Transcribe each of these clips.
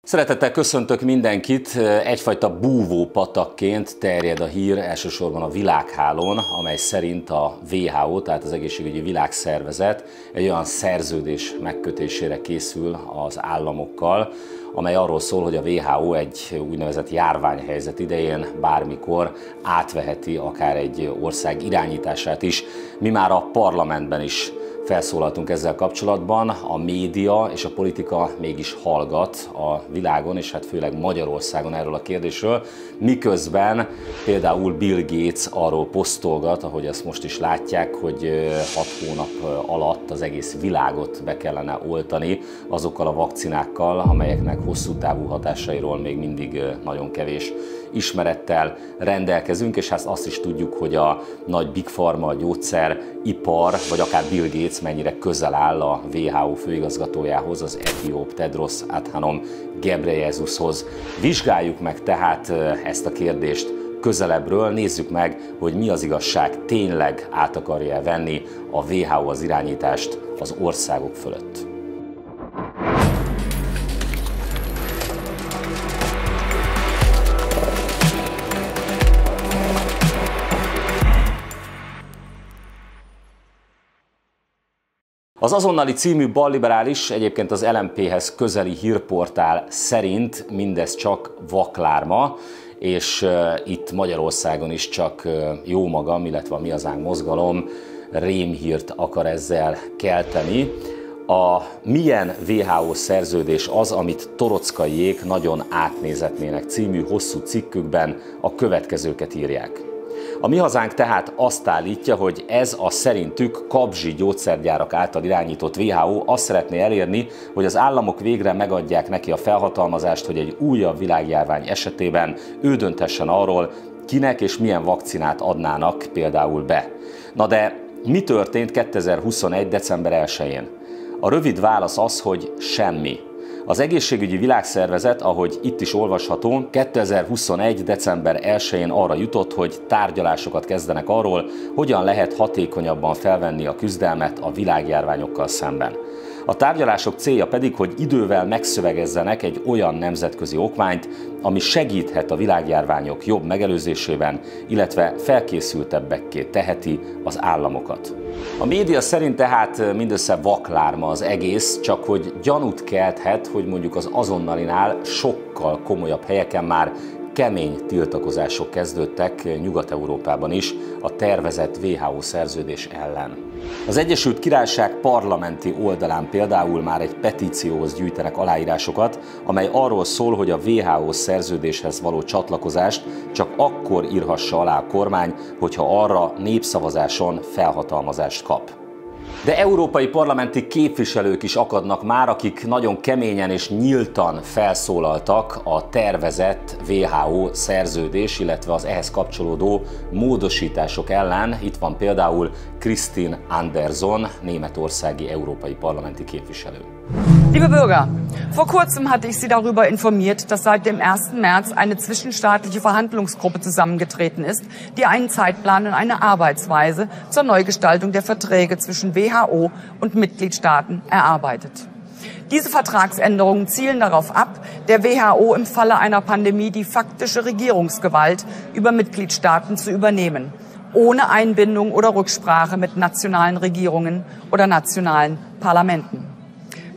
Szeretettel köszöntök mindenkit, egyfajta búvópatakként terjed a hír elsősorban a világhálón, amely szerint a WHO, tehát az Egészségügyi Világszervezet egy olyan szerződés megkötésére készül az államokkal, amely arról szól, hogy a WHO egy úgynevezett járványhelyzet idején bármikor átveheti akár egy ország irányítását is. Mi már a parlamentben is felszólaltunk ezzel kapcsolatban, a média és a politika mégis hallgat a világon, és hát főleg Magyarországon erről a kérdésről, miközben például Bill Gates arról posztolgat, ahogy ezt most is látják, hogy 6 hónap alatt az egész világot be kellene oltani azokkal a vakcinákkal, amelyeknek hosszú távú hatásairól még mindig nagyon kevés ismerettel rendelkezünk, és hát azt is tudjuk, hogy a nagy Big Pharma, a gyógyszeripar, vagy akár Bill Gates mennyire közel áll a WHO főigazgatójához, az etióp Tedros Adhanom Ghebreyesushoz. Vizsgáljuk meg tehát ezt a kérdést közelebbről, nézzük meg, hogy mi az igazság, tényleg át akarja venni a WHO az irányítást az országok fölött. Az Azonnali című balliberális, egyébként az LMP-hez közeli hírportál szerint mindez csak vaklárma, és itt Magyarországon is csak jó magam, illetve a Mi Hazánk mozgalom rémhírt akar ezzel kelteni. A Milyen WHO szerződés az, amit Toroczkaiék nagyon átnézetnének című hosszú cikkükben a következőket írják. A Mi Hazánk tehát azt állítja, hogy ez a szerintük kabzsi gyógyszergyárak által irányított WHO azt szeretné elérni, hogy az államok végre megadják neki a felhatalmazást, hogy egy újabb világjárvány esetében ő dönthessen arról, kinek és milyen vakcinát adnának például be. Na de mi történt 2021. december 1-én? A rövid válasz az, hogy semmi. Az Egészségügyi Világszervezet, ahogy itt is olvasható, 2021. december 1-én arra jutott, hogy tárgyalásokat kezdenek arról, hogyan lehet hatékonyabban felvenni a küzdelmet a világjárványokkal szemben. A tárgyalások célja pedig, hogy idővel megszövegezzenek egy olyan nemzetközi okmányt, ami segíthet a világjárványok jobb megelőzésében, illetve felkészültebbekké teheti az államokat. A média szerint tehát mindössze vaklárma az egész, csak hogy gyanút kelthet, hogy mondjuk az azonnalinál sokkal komolyabb helyeken már kemény tiltakozások kezdődtek Nyugat-Európában is a tervezett WHO szerződés ellen. Az Egyesült Királyság parlamenti oldalán például már egy petícióhoz gyűjtenek aláírásokat, amely arról szól, hogy a WHO szerződéshez való csatlakozást csak akkor írhassa alá a kormány, hogyha arra népszavazáson felhatalmazást kap. De európai parlamenti képviselők is akadnak már, akik nagyon keményen és nyíltan felszólaltak a tervezett WHO szerződés, illetve az ehhez kapcsolódó módosítások ellen. Itt van például Christine Anderson, németországi európai parlamenti képviselő. Liebe Bürger, vor kurzem hatte ich Sie darüber informiert, dass seit dem 1. März eine zwischenstaatliche Verhandlungsgruppe zusammengetreten ist, die einen Zeitplan und eine Arbeitsweise zur Neugestaltung der Verträge zwischen WHO und Mitgliedstaaten erarbeitet. Diese Vertragsänderungen zielen darauf ab, der WHO im Falle einer Pandemie die faktische Regierungsgewalt über Mitgliedstaaten zu übernehmen, ohne Einbindung oder Rücksprache mit nationalen Regierungen oder nationalen Parlamenten.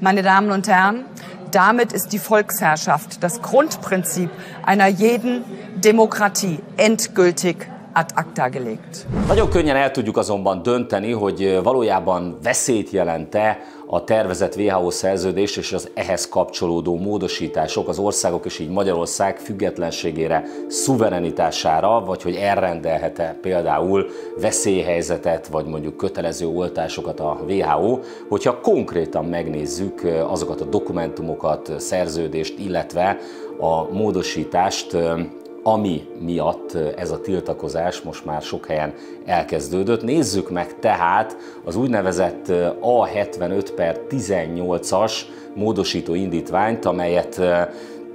Meine Damen und Herren, damit ist die Volksherrschaft, das Grundprinzip einer jeden Demokratie, endgültig ad acta gelegt. Nagyon könnyen el tudjuk azonban dönteni, hogy valójában veszélyt jelent-e a tervezett WHO szerződés és az ehhez kapcsolódó módosítások az országok és így Magyarország függetlenségére, szuverenitására, vagy hogy elrendelhet-e például veszélyhelyzetet, vagy mondjuk kötelező oltásokat a WHO, hogyha konkrétan megnézzük azokat a dokumentumokat, szerződést, illetve a módosítást, ami miatt ez a tiltakozás most már sok helyen elkezdődött. Nézzük meg tehát az úgynevezett A75/18-as módosító indítványt, amelyet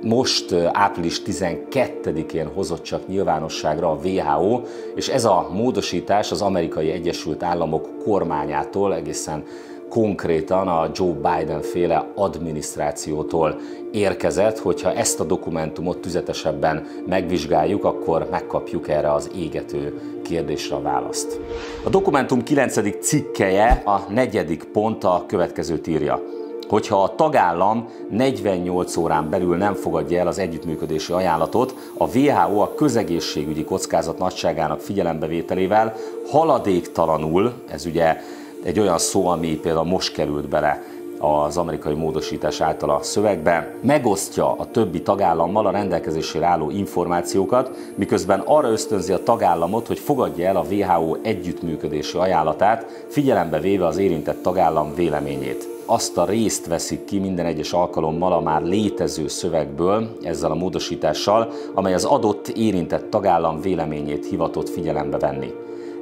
most április 12-én hozott csak nyilvánosságra a WHO, és ez a módosítás az Amerikai Egyesült Államok kormányától egészen konkrétan a Joe Biden féle adminisztrációtól érkezett. Hogyha ezt a dokumentumot tüzetesebben megvizsgáljuk, akkor megkapjuk erre az égető kérdésre a választ. A dokumentum 9. cikkelye, a 4. pont a következőt írja. Hogyha a tagállam 48 órán belül nem fogadja el az együttműködési ajánlatot, a WHO a közegészségügyi kockázat nagyságának figyelembevételével haladéktalanul, ez ugye egy olyan szó, ami például most került bele az amerikai módosítás által a szövegbe, megosztja a többi tagállammal a rendelkezésére álló információkat, miközben arra ösztönzi a tagállamot, hogy fogadja el a WHO együttműködési ajánlatát, figyelembe véve az érintett tagállam véleményét. Azt a részt veszik ki minden egyes alkalommal a már létező szövegből ezzel a módosítással, amely az adott érintett tagállam véleményét hivatott figyelembe venni.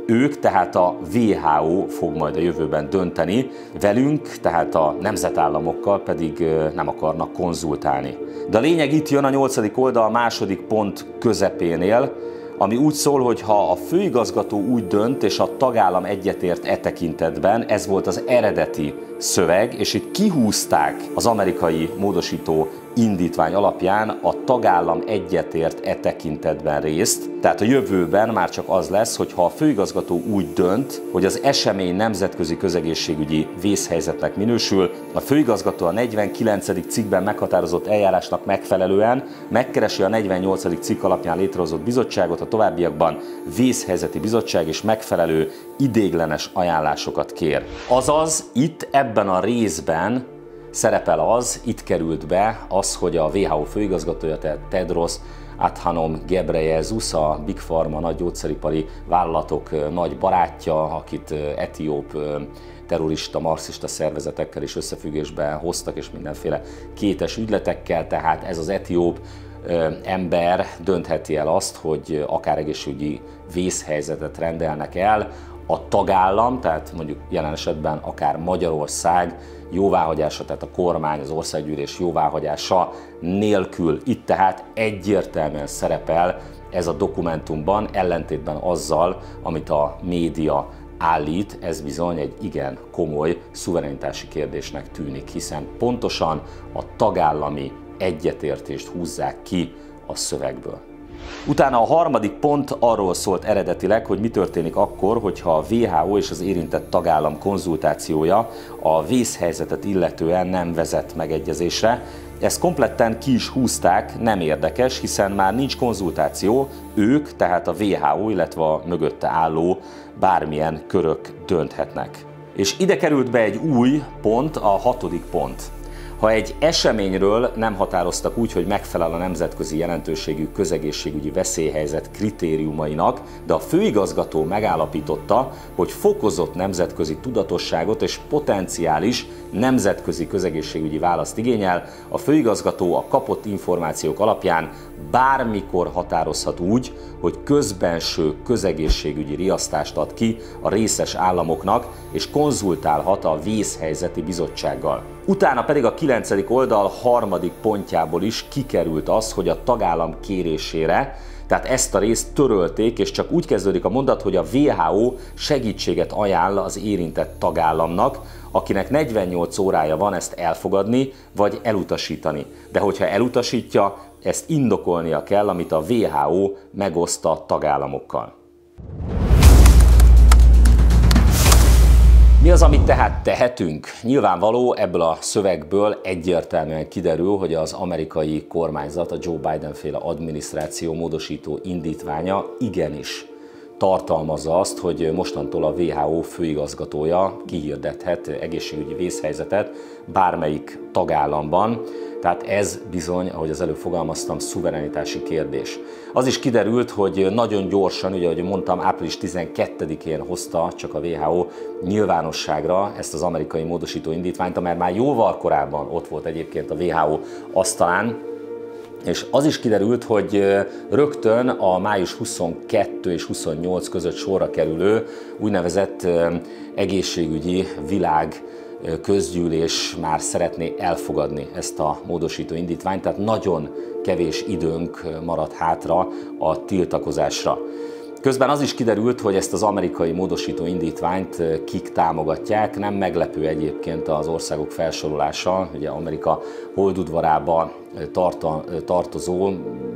Ők, tehát a WHO fog majd a jövőben dönteni, velünk, tehát a nemzetállamokkal pedig nem akarnak konzultálni. De a lényeg itt jön a 8. oldal 2. pont közepénél, ami úgy szól, hogy ha a főigazgató úgy dönt, és a tagállam egyetért e tekintetben, ez volt az eredeti szöveg, és itt kihúzták az amerikai módosító indítvány alapján a tagállam egyetért e tekintetben részt. Tehát a jövőben már csak az lesz, hogy ha a főigazgató úgy dönt, hogy az esemény nemzetközi közegészségügyi vészhelyzetnek minősül, a főigazgató a 49. cikkben meghatározott eljárásnak megfelelően megkeresi a 48. cikk alapján létrehozott bizottságot, a továbbiakban vészhelyzeti bizottság és megfelelő idéglenes ajánlásokat kér. Azaz itt ebben a részben szerepel az, itt került be az, hogy a WHO főigazgatója, tehát Tedros Adhanom Ghebreyesus, a Big Pharma nagy gyógyszeripari vállalatok nagy barátja, akit etióp terrorista, marxista szervezetekkel is összefüggésbe hoztak, és mindenféle kétes ügyletekkel, tehát ez az etióp ember döntheti el azt, hogy akár egészségügyi vészhelyzetet rendelnek el, a tagállam, tehát mondjuk jelen esetben akár Magyarország jóváhagyása, tehát a kormány, az országgyűlés jóváhagyása nélkül. Itt tehát egyértelműen szerepel ez a dokumentumban, ellentétben azzal, amit a média állít, ez bizony egy igen komoly szuverenitási kérdésnek tűnik, hiszen pontosan a tagállami egyetértést húzzák ki a szövegből. Utána a 3. pont arról szólt eredetileg, hogy mi történik akkor, hogyha a WHO és az érintett tagállam konzultációja a vészhelyzetet illetően nem vezet megegyezésre. Ezt kompletten ki is húzták, nem érdekes, hiszen már nincs konzultáció, ők, tehát a WHO, illetve a mögötte álló bármilyen körök dönthetnek. És ide került be egy új pont, a 6. pont. Ha egy eseményről nem határoztak úgy, hogy megfelel a nemzetközi jelentőségű közegészségügyi veszélyhelyzet kritériumainak, de a főigazgató megállapította, hogy fokozott nemzetközi tudatosságot és potenciális nemzetközi közegészségügyi választ igényel, a főigazgató a kapott információk alapján bármikor határozhat úgy, hogy közbenső közegészségügyi riasztást ad ki a részes államoknak, és konzultálhat a vészhelyzeti bizottsággal. Utána pedig a 9. oldal 3. pontjából is kikerült az, hogy a tagállam kérésére, tehát ezt a részt törölték, és csak úgy kezdődik a mondat, hogy a WHO segítséget ajánl az érintett tagállamnak, akinek 48 órája van ezt elfogadni, vagy elutasítani. De hogyha elutasítja, ezt indokolnia kell, amit a WHO megoszt a tagállamokkal. Mi az, amit tehát tehetünk? Nyilvánvaló, ebből a szövegből egyértelműen kiderül, hogy az amerikai kormányzat, a Joe Biden féle adminisztráció módosító indítványa igenis tartalmazza azt, hogy mostantól a WHO főigazgatója kihirdethet egészségügyi vészhelyzetet bármelyik tagállamban. Tehát ez bizony, ahogy az előbb fogalmaztam, szuverenitási kérdés. Az is kiderült, hogy nagyon gyorsan, ugye ahogy mondtam, április 12-én hozta csak a WHO nyilvánosságra ezt az amerikai módosító indítványt, amely már jóval korábban ott volt egyébként a WHO asztalán, és az is kiderült, hogy rögtön a május 22 és 28 között sorra kerülő úgynevezett egészségügyi világ közgyűlés már szeretné elfogadni ezt a módosító indítványt, tehát nagyon kevés időnk maradt hátra a tiltakozásra. Közben az is kiderült, hogy ezt az amerikai módosító indítványt kik támogatják. Nem meglepő egyébként az országok felsorolása. Ugye Amerika holdudvarába tartozó,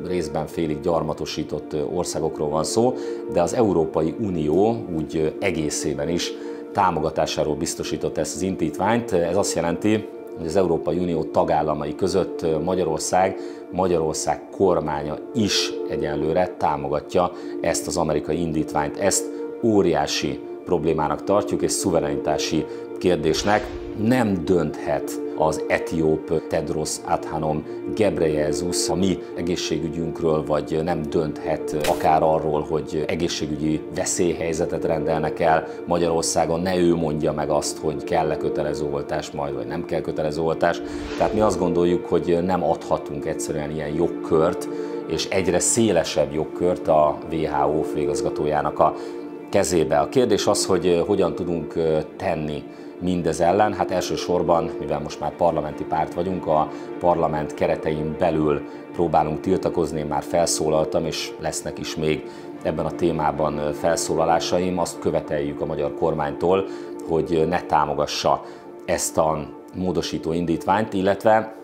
részben félig gyarmatosított országokról van szó, de az Európai Unió úgy egészében is támogatásáról biztosított ezt az indítványt. Ez azt jelenti, hogy az Európai Unió tagállamai között Magyarország kormánya is egyenlőre támogatja ezt az amerikai indítványt. Ezt óriási problémának tartjuk és szuverenitási kérdésnek. Nem dönthet az etióp Tedros Adhanom Ghebreyesus a mi egészségügyünkről, vagy nem dönthet akár arról, hogy egészségügyi veszélyhelyzetet rendelnek el Magyarországon, ne ő mondja meg azt, hogy kell-e kötelező oltás majd, vagy nem kell kötelező oltás. Tehát mi azt gondoljuk, hogy nem adhatunk egyszerűen ilyen jogkört, és egyre szélesebb jogkört a WHO főigazgatójának a kezébe. A kérdés az, hogy hogyan tudunk tenni mindez ellen. Hát elsősorban, mivel most már parlamenti párt vagyunk, a parlament keretein belül próbálunk tiltakozni, én már felszólaltam, és lesznek is még ebben a témában felszólalásaim. Azt követeljük a magyar kormánytól, hogy ne támogassa ezt a módosító indítványt, illetve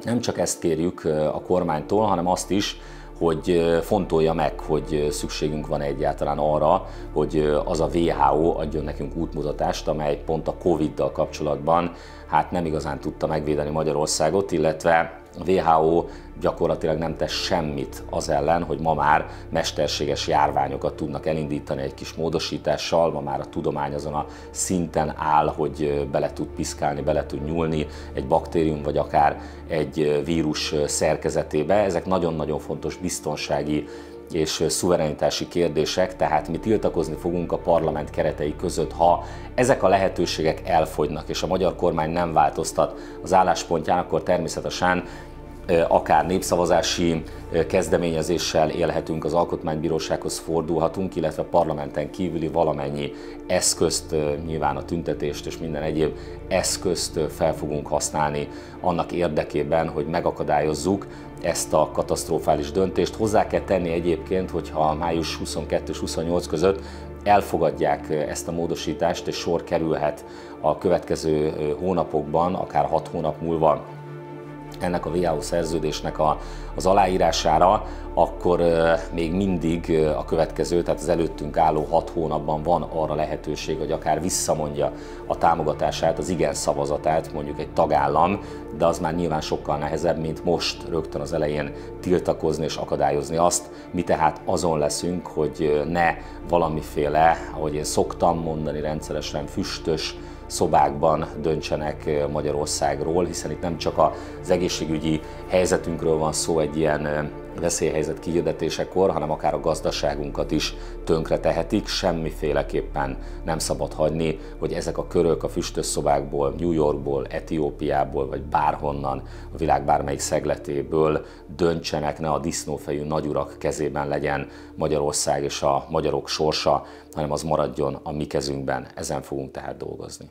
nem csak ezt kérjük a kormánytól, hanem azt is, hogy fontolja meg, hogy szükségünk van egyáltalán arra, hogy az a WHO adjon nekünk útmutatást, amely pont a Covid-dal kapcsolatban hát nem igazán tudta megvédeni Magyarországot, illetve a WHO gyakorlatilag nem tesz semmit az ellen, hogy ma már mesterséges járványokat tudnak elindítani egy kis módosítással, ma már a tudomány azon a szinten áll, hogy bele tud piszkálni, bele tud nyúlni egy baktérium vagy akár egy vírus szerkezetébe. Ezek nagyon-nagyon fontos biztonsági és szuverenitási kérdések, tehát mi tiltakozni fogunk a parlament keretei között, ha ezek a lehetőségek elfogynak, és a magyar kormány nem változtat az álláspontján, akkor természetesen akár népszavazási kezdeményezéssel élhetünk, az Alkotmánybírósághoz fordulhatunk, illetve a parlamenten kívüli valamennyi eszközt, nyilván a tüntetést és minden egyéb eszközt fel fogunk használni annak érdekében, hogy megakadályozzuk ezt a katasztrofális döntést. Hozzá kell tenni egyébként, hogyha május 22 és 28 között elfogadják ezt a módosítást, és sor kerülhet a következő hónapokban, akár 6 hónap múlva ennek a WHO szerződésnek az aláírására, akkor még mindig a következő, tehát az előttünk álló 6 hónapban van arra lehetőség, hogy akár visszamondja a támogatását, az igen szavazatát mondjuk egy tagállam, de az már nyilván sokkal nehezebb, mint most rögtön az elején tiltakozni és akadályozni azt. Mi tehát azon leszünk, hogy ne valamiféle, ahogy én szoktam mondani rendszeresen, füstös szobákban döntsenek Magyarországról, hiszen itt nem csak az egészségügyi helyzetünkről van szó egy ilyen veszélyhelyzet kihirdetésekor, hanem akár a gazdaságunkat is tönkre tehetik. Semmiféleképpen nem szabad hagyni, hogy ezek a körök a füstös szobákból, New Yorkból, Etiópiából, vagy bárhonnan, a világ bármelyik szegletéből döntsenek, ne a disznófejű nagyurak kezében legyen Magyarország és a magyarok sorsa, hanem az maradjon a mi kezünkben. Ezen fogunk tehát dolgozni.